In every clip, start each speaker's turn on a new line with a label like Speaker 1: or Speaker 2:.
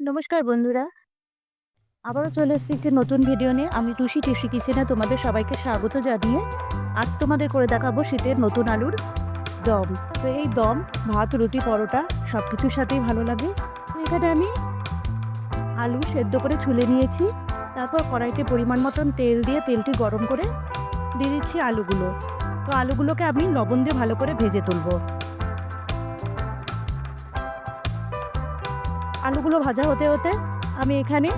Speaker 1: নমস্কার বন্ধুরা, আবারও চলে এসেছি একটি নতুন ভিডিও নিয়ে। আমি টুসি কিচেনে তোমাদের সবাইকে স্বাগত জানিয়ে আজ তোমাদের করে দেখাবো শীতের নতুন আলুর দম। তো এই দম ভাত, রুটি, পরোটা সব কিছুর সাথেই ভালো লাগে। তো এখানে আমি আলু সেদ্ধ করে ছুলে নিয়েছি। তারপর কড়াইতে পরিমাণ মতন তেল দিয়ে তেলটি গরম করে দিয়ে দিচ্ছি আলুগুলো। তো আলুগুলোকে আমি লবণ দিয়ে ভালো করে ভেজে তুলবো। আলুগুলো ভাজা হতে হতে আমি এখানে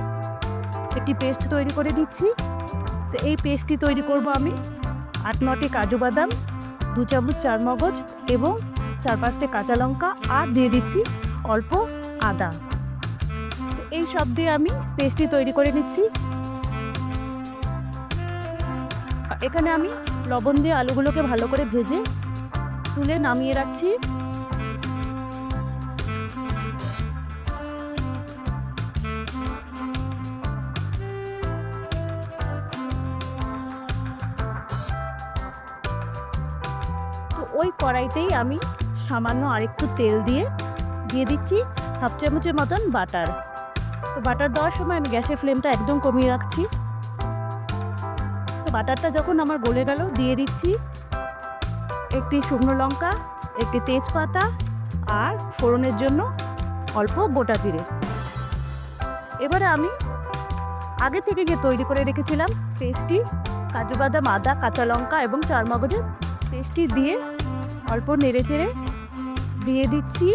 Speaker 1: একটি পেস্ট তৈরি করে দিচ্ছি। তো এই পেস্টটি তৈরি করব আমি 8-9টি কাজু বাদাম, 2 চামচ চারমগজ এবং 4-5টি কাঁচা লঙ্কা আর দিয়ে দিচ্ছি অল্প আদা। তো এই সব দিয়ে আমি পেস্টটি তৈরি করে নিচ্ছি। এখানে আমি লবণ দিয়ে আলুগুলোকে ভালো করে ভেজে তুলে নামিয়ে রাখছি। তো ওই কড়াইতেই আমি সামান্য আরেকটু তেল দিয়ে দিচ্ছি হাফ চামচের মতন বাটার। তো বাটার দেওয়ার সময় আমি গ্যাসের ফ্লেমটা একদম কমিয়ে রাখছি। তো বাটারটা যখন আমার গলে গেল দিয়ে দিচ্ছি একটি শুকনো লঙ্কা, একটি তেজপাতা আর ফোড়নের জন্য অল্প গোটা জিরে। এবারে আমি আগে থেকে যে তৈরি করে রেখেছিলাম পেস্টটি, কাজু বাদাম, আদা, কাঁচা লঙ্কা এবং চারমগজের পেস্টটি দিয়ে অল্প নেড়ে চেড়ে দিয়ে দিচ্ছি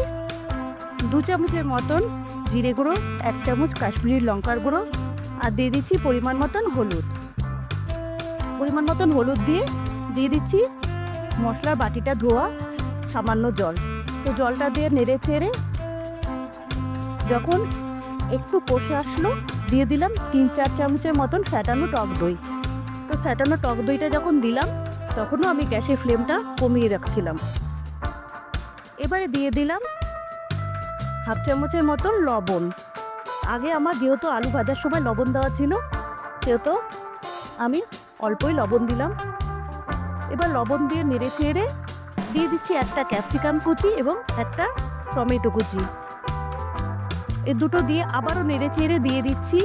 Speaker 1: 2 চামচের মতন জিরে গুঁড়ো, 1 চামচ কাশ্মীরি লঙ্কার গুঁড়ো আর দিয়ে দিচ্ছি পরিমাণ মতন হলুদ। পরিমাণ মতন হলুদ দিয়ে দিচ্ছি মশলার বাটিটা ধোয়া সামান্য জল। তো জলটা দিয়ে নেড়ে চেড়ে যখন একটু কষে আসলো দিয়ে দিলাম 3-4 চামচের মতন ফ্যাটানো টক দই। তো ফ্যাটানো টক দইটা যখন দিলাম তখনও আমি গ্যাসের ফ্লেমটা কমিয়ে রাখছিলাম। এবারে দিয়ে দিলাম হাফ চামচের মতন লবণ। আগে আমার যেহেতু আলু ভাজার সময় লবণ দেওয়া ছিল সেহেতু আমি অল্পই লবণ দিলাম। এবার লবণ দিয়ে নেড়ে চেড়ে দিয়ে দিচ্ছি একটা ক্যাপসিকাম কুচি এবং একটা টমেটো কুচি। এই দুটো দিয়ে আবারও নেড়ে চেড়ে দিয়ে দিচ্ছি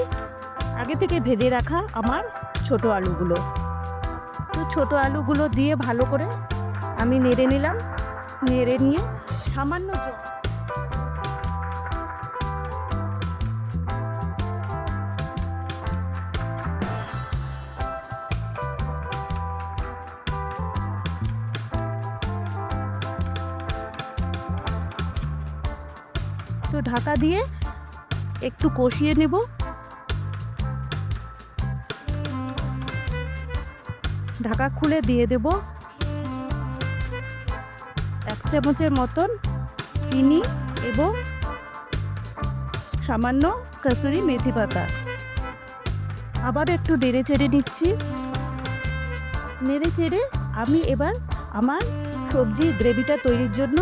Speaker 1: আগে থেকে ভেজে রাখা আমার ছোট আলুগুলো। তো ছোট আলুগুলো দিয়ে ভালো করে আমি নেড়ে নিলাম। নেড়ে নিয়ে সামান্য জল তো ঢাকা দিয়ে একটু কষিয়ে নেব। ঢাকা খুলে দিয়ে দেব 1 চামচের মতন চিনি এবং সামান্য কসুরি মেথি পাতা। আবার একটু নেড়ে চেড়ে নিচ্ছি। নেড়ে চেড়ে আমি এবার আমার সবজি গ্রেভিটা তৈরির জন্য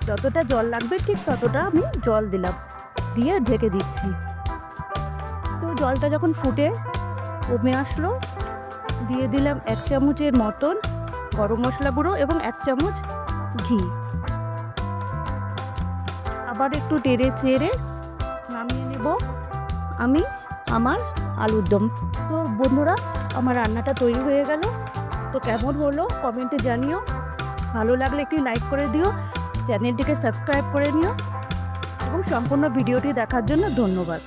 Speaker 1: যতটা জল লাগবে ঠিক ততটা আমি জল দিলাম, দিয়ে ঢেকে দিচ্ছি। তো জলটা যখন ফুটে কমে আসলো দিয়ে দিলাম 1 চামচের মতন গরম মশলা গুঁড়ো এবং 1 চামচ ঘি। আবার একটু নেড়ে চেড়ে নামিয়ে নেব আমি আমার আলুর দম। তো বন্ধুরা, আমার রান্নাটা তৈরি হয়ে গেল। তো কেমন হলো কমেন্টে জানিও। ভালো লাগলে একটি লাইক করে দিও, চ্যানেলটিকে সাবস্ক্রাইব করে নিও এবং সম্পূর্ণ ভিডিওটি দেখার জন্য ধন্যবাদ।